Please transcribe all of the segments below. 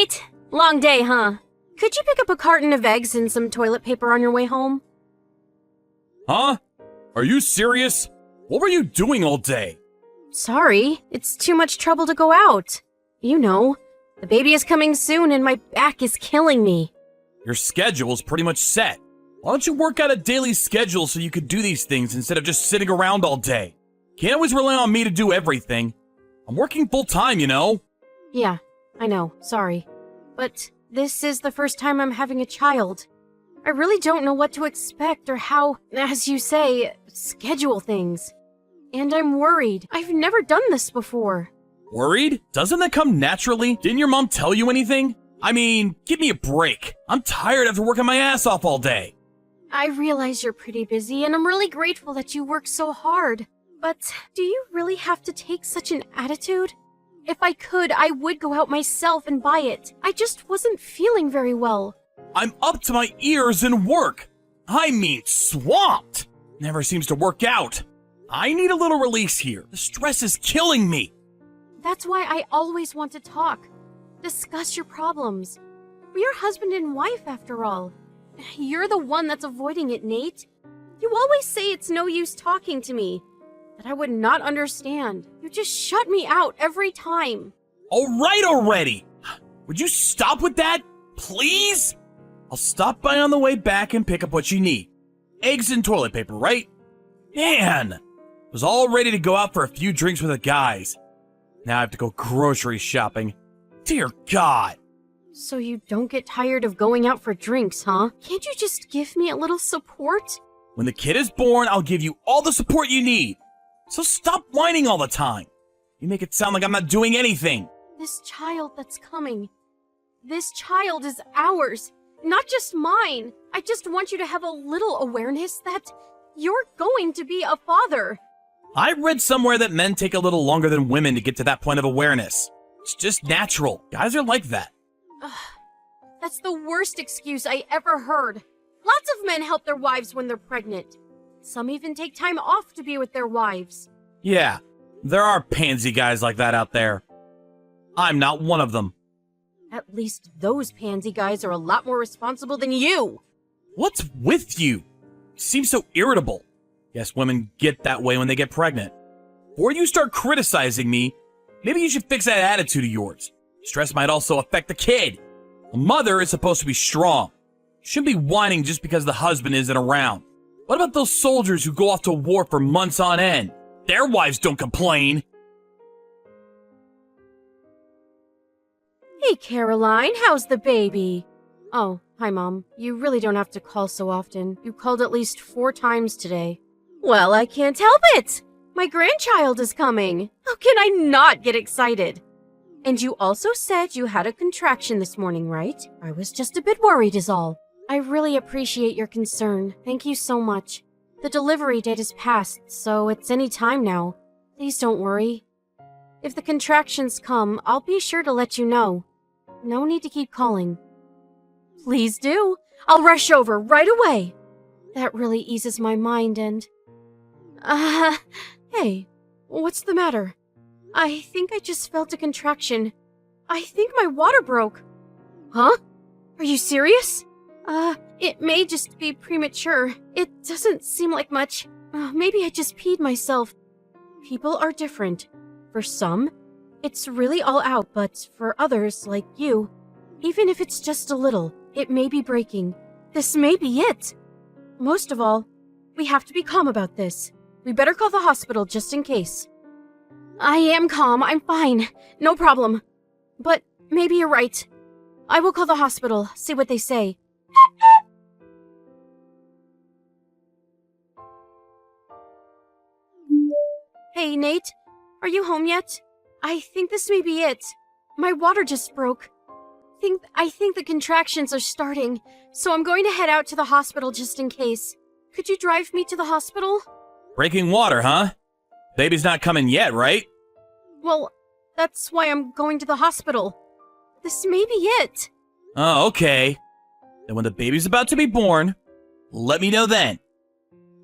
Nate. Long day, huh? Could you pick up a carton of eggs and some toilet paper on your way home? Huh? Are you serious? What were you doing all day? Sorry, it's too much trouble to go out. You know, the baby is coming soon and my back is killing me. Your schedule's pretty much set. Why don't you work out a daily schedule so you could do these things instead of just sitting around all day? Can't always rely on me to do everything. I'm working full time, you know? Yeah, I know, sorry. But this is the first time I'm having a child. I really don't know what to expect or how, as you say, schedule things. And I'm worried. I've never done this before. Worried? Doesn't that come naturally? Didn't your mom tell you anything? I mean, give me a break. I'm tired after working my ass off all day. I realize you're pretty busy, and I'm really grateful that you work so hard. But do you really have to take such an attitude? If I could, I would go out myself and buy it. I just wasn't feeling very well. I'm up to my ears in work. I mean, swamped. Never seems to work out. I need a little release here. The stress is killing me. That's why I always want to talk. Discuss your problems. We're husband and wife, after all. You're the one that's avoiding it, Nate. You always say it's no use talking to me, that I would not understand. You just shut me out every time. All right already. Would you stop with that, please? I'll stop by on the way back and pick up what you need. Eggs and toilet paper, right? Man, was all ready to go out for a few drinks with the guys. Now I have to go grocery shopping. Dear God. So you don't get tired of going out for drinks, huh? Can't you just give me a little support? When the kid is born, I'll give you all the support you need. So stop whining all the time. You make it sound like I'm not doing anything. This child that's coming. This child is ours, not just mine. I just want you to have a little awareness that you're going to be a father. I read somewhere that men take a little longer than women to get to that point of awareness. It's just natural. Guys are like that. Ugh, that's the worst excuse I ever heard. Lots of men help their wives when they're pregnant. Some even take time off to be with their wives. Yeah, there are pansy guys like that out there. I'm not one of them. At least those pansy guys are a lot more responsible than you. What's with you? You seem so irritable. Yes, women get that way when they get pregnant. Before you start criticizing me, maybe you should fix that attitude of yours. Stress might also affect the kid. A mother is supposed to be strong. Shouldn't be whining just because the husband isn't around. What about those soldiers who go off to war for months on end? Their wives don't complain. Hey, Caroline, how's the baby? Oh, hi, Mom. You really don't have to call so often. You called at least 4 times today. Well, I can't help it. My grandchild is coming. How can I not get excited? And you also said you had a contraction this morning, right? I was just a bit worried is all. I really appreciate your concern. Thank you so much. The delivery date is past, so it's any time now. Please don't worry. If the contractions come, I'll be sure to let you know. No need to keep calling. Please do. I'll rush over right away. That really eases my mind and... Hey, what's the matter? I think I just felt a contraction. I think my water broke. Huh? Are you serious? It may just be premature. It doesn't seem like much. Maybe I just peed myself. People are different. For some, it's really all out, but for others, like you, even if it's just a little, it may be breaking. This may be it. Most of all, we have to be calm about this. We better call the hospital just in case. I am calm. I'm fine. No problem. But maybe you're right. I will call the hospital, see what they say. Hey, Nate. Are you home yet? I think this may be it. My water just broke. I think the contractions are starting, so I'm going to head out to the hospital just in case. Could you drive me to the hospital? Breaking water, huh? Baby's not coming yet, right? Well, that's why I'm going to the hospital. This may be it. Oh, okay. Then when the baby's about to be born, let me know then.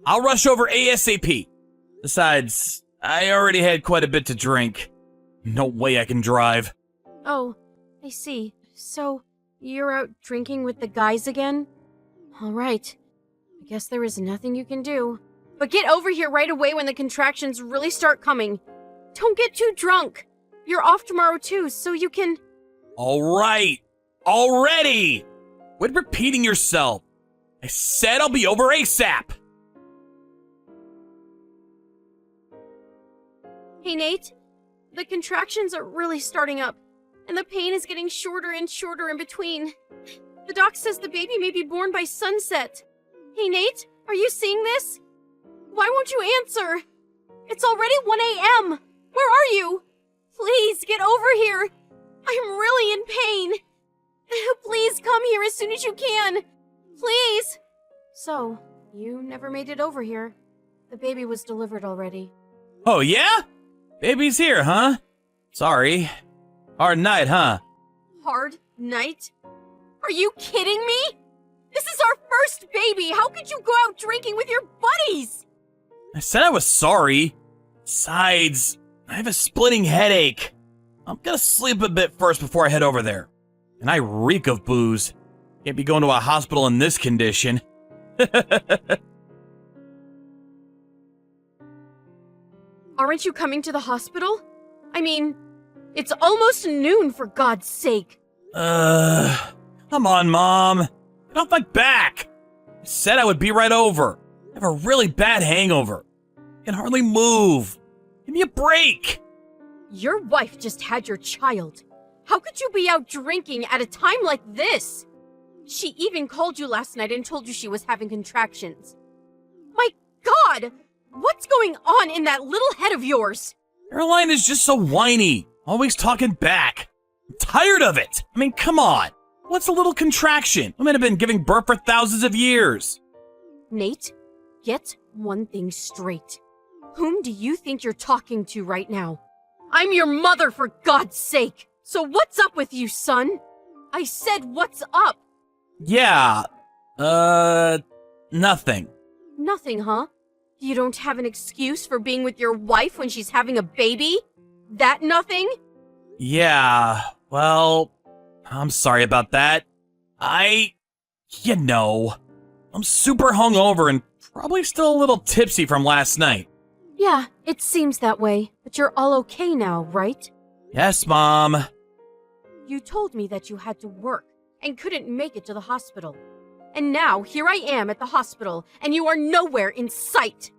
I'll rush over ASAP. Besides, I already had quite a bit to drink. No way I can drive. Oh, I see. So, you're out drinking with the guys again? Alright. I guess there is nothing you can do. But get over here right away when the contractions really start coming. Don't get too drunk. You're off tomorrow too, so you can... Alright! Already! Quit repeating yourself. I said I'll be over ASAP! Hey, Nate. The contractions are really starting up, and the pain is getting shorter and shorter in between. The doc says the baby may be born by sunset. Hey, Nate, are you seeing this? Why won't you answer? It's already 1 a.m. Where are you? Please, get over here. I'm really in pain. Please come here as soon as you can. Please. So, you never made it over here. The baby was delivered already. Oh, yeah? Baby's here, huh? Sorry. Hard night, huh? Hard night? Are you kidding me? This is our first baby. How could you go out drinking with your buddies? I said I was sorry. Besides, I have a splitting headache. I'm gonna sleep a bit first before I head over there. And I reek of booze. Can't be going to a hospital in this condition. Aren't you coming to the hospital? I mean, it's almost noon, for God's sake. Come on, Mom. Get off my back. I said I would be right over. I have a really bad hangover. I can hardly move. Give me a break. Your wife just had your child. How could you be out drinking at a time like this? She even called you last night and told you she was having contractions. My God! What's going on in that little head of yours? Caroline is just so whiny. Always talking back. I'm tired of it. I mean, come on. What's a little contraction? Women have been giving birth for thousands of years. Nate, get one thing straight. Whom do you think you're talking to right now? I'm your mother, for God's sake. So what's up with you, son? I said what's up? Yeah, nothing. Nothing, huh? You don't have an excuse for being with your wife when she's having a baby? That nothing? Yeah, well, I'm sorry about that. I'm super hungover and probably still a little tipsy from last night. Yeah, it seems that way, but you're all okay now, right? Yes, Mom. You told me that you had to work and couldn't make it to the hospital. And now, here I am at the hospital, and you are nowhere in sight.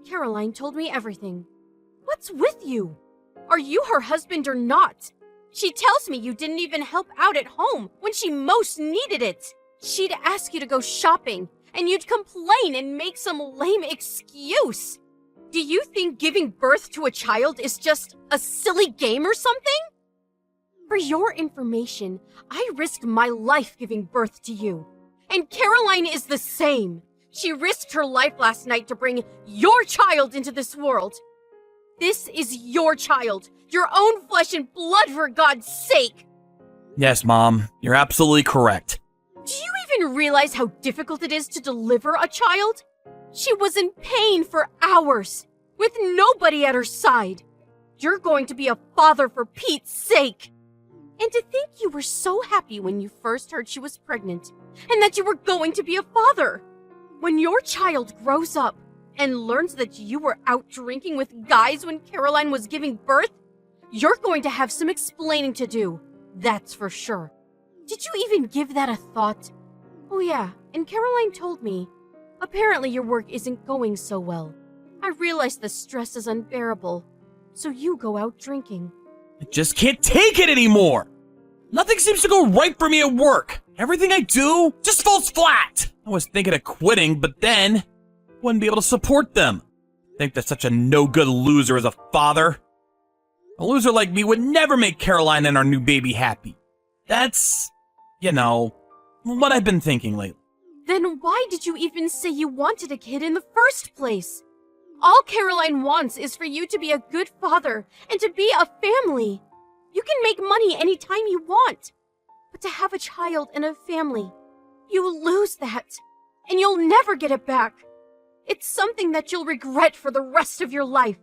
Caroline told me everything. What's with you? Are you her husband or not? She tells me you didn't even help out at home when she most needed it. She'd ask you to go shopping, and you'd complain and make some lame excuse. Do you think giving birth to a child is just a silly game or something? For your information, I risked my life giving birth to you. And Caroline is the same. She risked her life last night to bring your child into this world. This is your child, your own flesh and blood, for God's sake. Yes, Mom, you're absolutely correct. Do you even realize how difficult it is to deliver a child? She was in pain for hours, with nobody at her side. You're going to be a father, for Pete's sake. And to think you were so happy when you first heard she was pregnant, and that you were going to be a father. When your child grows up and learns that you were out drinking with guys when Caroline was giving birth, you're going to have some explaining to do, that's for sure. Did you even give that a thought? Oh yeah, and Caroline told me, apparently your work isn't going so well. I realize the stress is unbearable, so you go out drinking. I just can't take it anymore. Nothing seems to go right for me at work. Everything I do just falls flat. I was thinking of quitting, but then I wouldn't be able to support them. I think that such a no-good loser as a father. A loser like me would never make Caroline and our new baby happy. That's, what I've been thinking lately. Then why did you even say you wanted a kid in the first place? All Caroline wants is for you to be a good father and to be a family. You can make money anytime you want. But to have a child and a family, you lose that. And you'll never get it back. It's something that you'll regret for the rest of your life.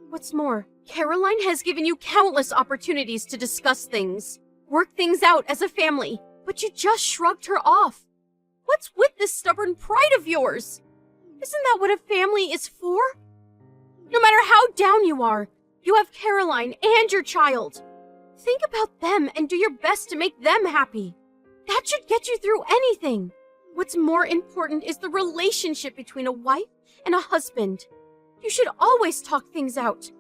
What's more, Caroline has given you countless opportunities to discuss things. work things out as a family, but you just shrugged her off. What's with this stubborn pride of yours? Isn't that what a family is for? No matter how down you are, you have Caroline and your child. Think about them and do your best to make them happy. That should get you through anything. What's more important is the relationship between a wife and a husband. You should always talk things out.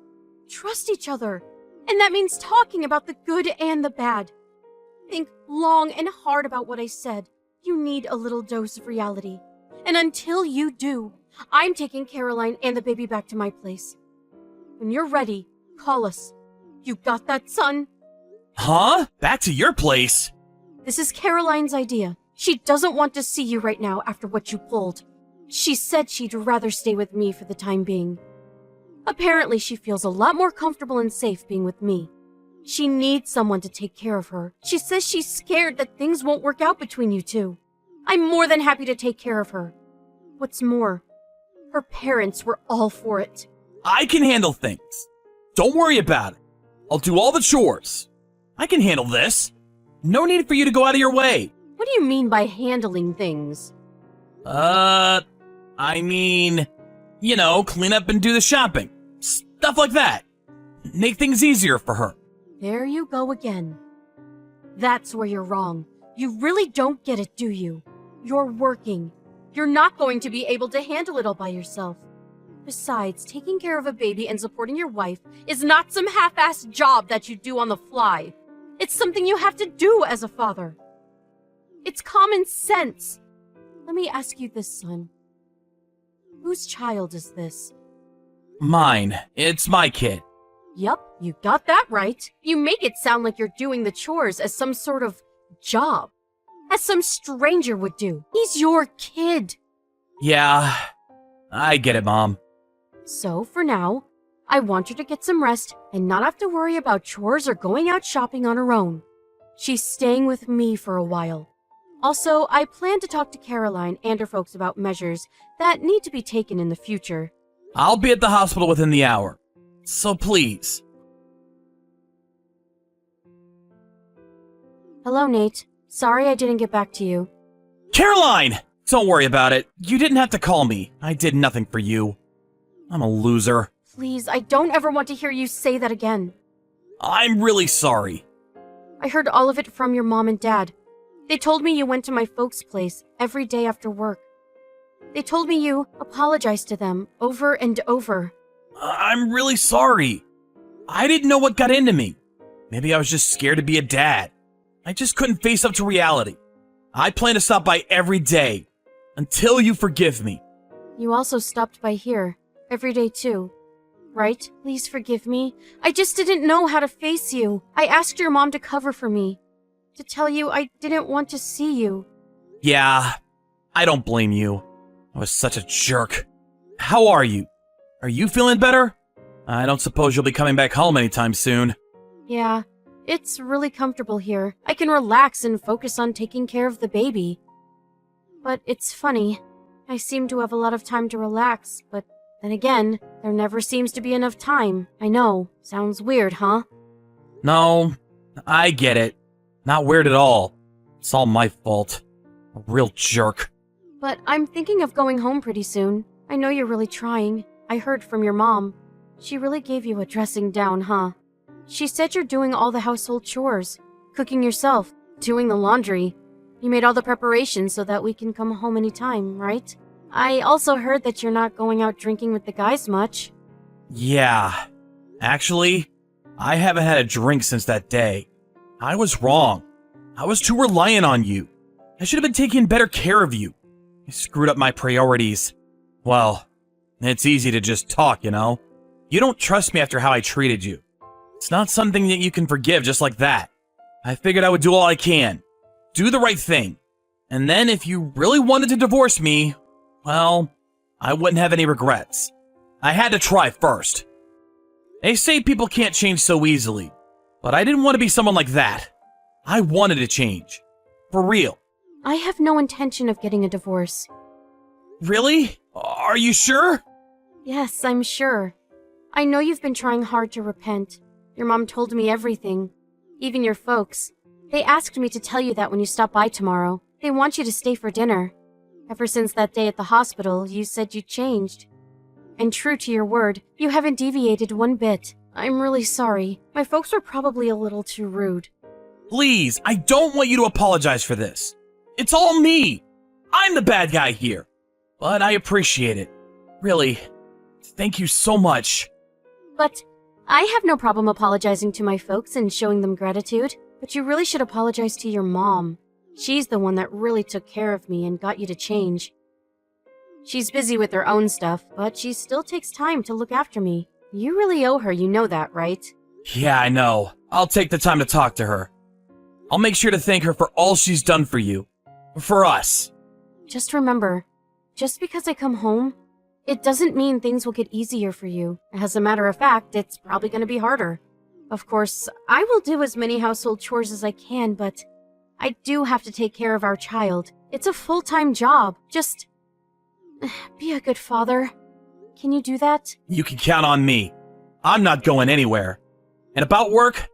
Trust each other. And that means talking about the good and the bad. Think long and hard about what I said. You need a little dose of reality. And until you do, I'm taking Caroline and the baby back to my place. When you're ready, call us. You got that, son? Huh? Back to your place? This is Caroline's idea. She doesn't want to see you right now after what you pulled. She said she'd rather stay with me for the time being. Apparently, she feels a lot more comfortable and safe being with me. She needs someone to take care of her. She says she's scared that things won't work out between you two. I'm more than happy to take care of her. What's more, her parents were all for it. I can handle things. Don't worry about it. I'll do all the chores. I can handle this. No need for you to go out of your way. What do you mean by handling things? Clean up and do the shopping. Stuff like that. Make things easier for her. There you go again. That's where you're wrong. You really don't get it, do you? You're working. You're not going to be able to handle it all by yourself. Besides, taking care of a baby and supporting your wife is not some half-assed job that you do on the fly. It's something you have to do as a father. It's common sense. Let me ask you this, son. Whose child is this? Mine. It's my kid. Yup, you got that right. You make it sound like you're doing the chores as some sort of job. As some stranger would do. He's your kid. Yeah, I get it, Mom. So, for now, I want her to get some rest and not have to worry about chores or going out shopping on her own. She's staying with me for a while. Also, I plan to talk to Caroline and her folks about measures that need to be taken in the future. I'll be at the hospital within the hour. So please. Hello, Nate. Sorry I didn't get back to you. Caroline! Don't worry about it. You didn't have to call me. I did nothing for you. I'm a loser. Please, I don't ever want to hear you say that again. I'm really sorry. I heard all of it from your mom and dad. They told me you went to my folks' place every day after work. They told me you apologized to them over and over. I'm really sorry. I didn't know what got into me. Maybe I was just scared to be a dad. I just couldn't face up to reality. I plan to stop by every day until you forgive me. You also stopped by here every day too, right? Please forgive me. I just didn't know how to face you. I asked your mom to cover for me, to tell you I didn't want to see you. Yeah, I don't blame you. I was such a jerk. How are you? Are you feeling better? I don't suppose you'll be coming back home anytime soon. Yeah, it's really comfortable here. I can relax and focus on taking care of the baby. But it's funny. I seem to have a lot of time to relax, but then again, there never seems to be enough time. I know. Sounds weird, huh? No, I get it. Not weird at all. It's all my fault. A real jerk. But I'm thinking of going home pretty soon. I know you're really trying. I heard from your mom. She really gave you a dressing down, huh? She said you're doing all the household chores, cooking yourself, doing the laundry. You made all the preparations so that we can come home anytime, right? I also heard that you're not going out drinking with the guys much. Yeah. Actually, I haven't had a drink since that day. I was wrong. I was too reliant on you. I should have been taking better care of you. I screwed up my priorities. Well, it's easy to just talk, you know? You don't trust me after how I treated you. It's not something that you can forgive just like that. I figured I would do all I can. Do the right thing. And then if you really wanted to divorce me, well, I wouldn't have any regrets. I had to try first. They say people can't change so easily, but I didn't want to be someone like that. I wanted to change. For real. I have no intention of getting a divorce. Really? Are you sure? Yes, I'm sure. I know you've been trying hard to repent. Your mom told me everything. Even your folks. They asked me to tell you that when you stop by tomorrow. They want you to stay for dinner. Ever since that day at the hospital, you said you changed. And true to your word, you haven't deviated one bit. I'm really sorry. My folks were probably a little too rude. Please, I don't want you to apologize for this. It's all me. I'm the bad guy here. But I appreciate it. Really, thank you so much. But I have no problem apologizing to my folks and showing them gratitude. But you really should apologize to your mom. She's the one that really took care of me and got you to change. She's busy with her own stuff, but she still takes time to look after me. You really owe her, you know that, right? Yeah, I know. I'll take the time to talk to her. I'll make sure to thank her for all she's done for you. For us. Just remember, just because I come home, it doesn't mean things will get easier for you. As a matter of fact, it's probably going to be harder. Of course, I will do as many household chores as I can, but I do have to take care of our child. It's a full-time job. Just be a good father. Can you do that? You can count on me. I'm not going anywhere. And about work,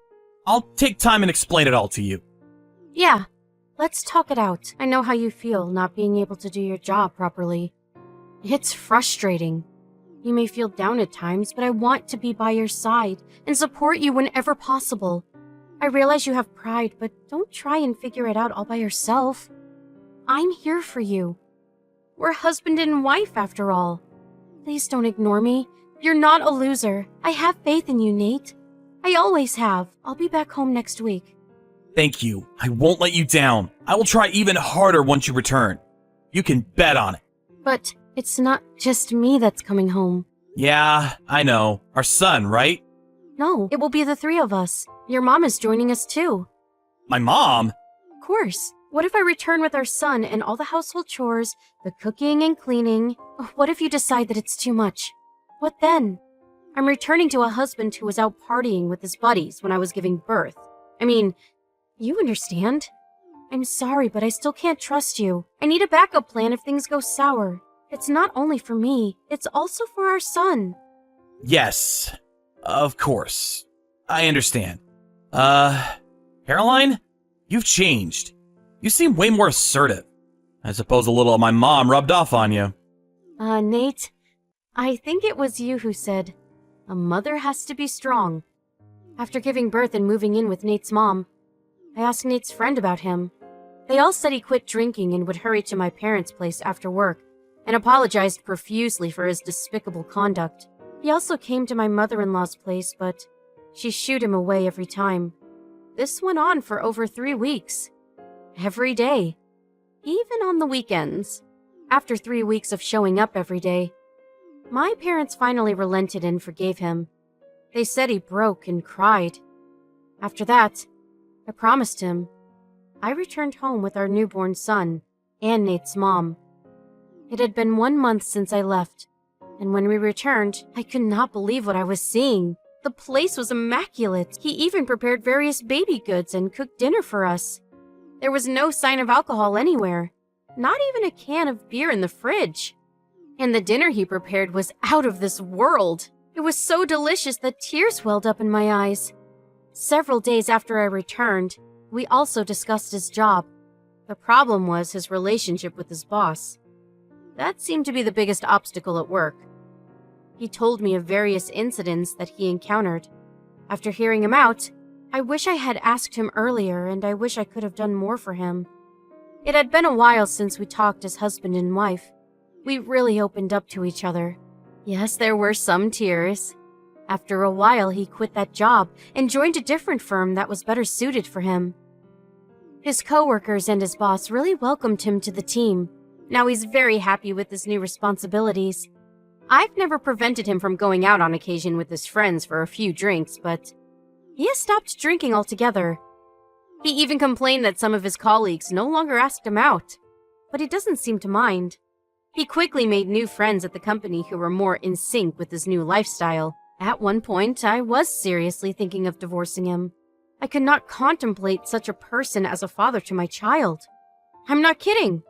I'll take time and explain it all to you. Yeah, let's talk it out. I know how you feel not being able to do your job properly. It's frustrating. You may feel down at times, but I want to be by your side and support you whenever possible. I realize you have pride, but don't try and figure it out all by yourself. I'm here for you. We're husband and wife, after all. Please don't ignore me. You're not a loser. I have faith in you, Nate. I always have. I'll be back home next week. Thank you. I won't let you down. I will try even harder once you return. You can bet on it. But it's not just me that's coming home. Yeah, I know. Our son, right? No, it will be the three of us. Your mom is joining us too. My mom? Of course. What if I return with our son and all the household chores, the cooking and cleaning? What if you decide that it's too much? What then? I'm returning to a husband who was out partying with his buddies when I was giving birth. I mean, you understand. I'm sorry, but I still can't trust you. I need a backup plan if things go sour. It's not only for me, it's also for our son. Yes, of course. I understand. Caroline? You've changed. You seem way more assertive. I suppose a little of my mom rubbed off on you. Nate, I think it was you who said, a mother has to be strong. After giving birth and moving in with Nate's mom, I asked Nate's friend about him. They all said he quit drinking and would hurry to my parents' place after work, and apologized profusely for his despicable conduct. He also came to my mother-in-law's place, but she shooed him away every time. This went on for over 3 weeks. Every day. Even on the weekends. After 3 weeks of showing up every day, my parents finally relented and forgave him. They said he broke and cried. After that, I promised him. I returned home with our newborn son and Nate's mom. It had been 1 month since I left, and when we returned, I could not believe what I was seeing. The place was immaculate. He even prepared various baby goods and cooked dinner for us. There was no sign of alcohol anywhere, not even a can of beer in the fridge. And the dinner he prepared was out of this world. It was so delicious that tears welled up in my eyes. Several days after I returned, we also discussed his job. The problem was his relationship with his boss. That seemed to be the biggest obstacle at work. He told me of various incidents that he encountered. After hearing him out, I wish I had asked him earlier, and I wish I could have done more for him. It had been a while since we talked as husband and wife. We really opened up to each other. Yes, there were some tears. After a while, he quit that job and joined a different firm that was better suited for him. His coworkers and his boss really welcomed him to the team. Now he's very happy with his new responsibilities. I've never prevented him from going out on occasion with his friends for a few drinks, but he has stopped drinking altogether. He even complained that some of his colleagues no longer asked him out, but he doesn't seem to mind. He quickly made new friends at the company who were more in sync with his new lifestyle. At one point, I was seriously thinking of divorcing him. I could not contemplate such a person as a father to my child. I'm not kidding.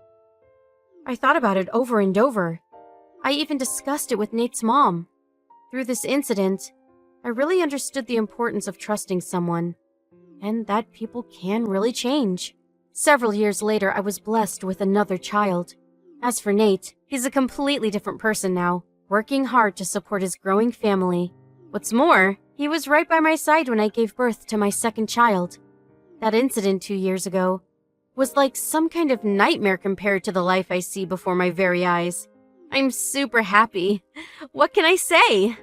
I thought about it over and over. I even discussed it with Nate's mom. Through this incident, I really understood the importance of trusting someone. and that people can really change. Several years later, I was blessed with another child. As for Nate, he's a completely different person now, working hard to support his growing family. What's more, he was right by my side when I gave birth to my second child. That incident 2 years ago was like some kind of nightmare compared to the life I see before my very eyes. I'm super happy. What can I say?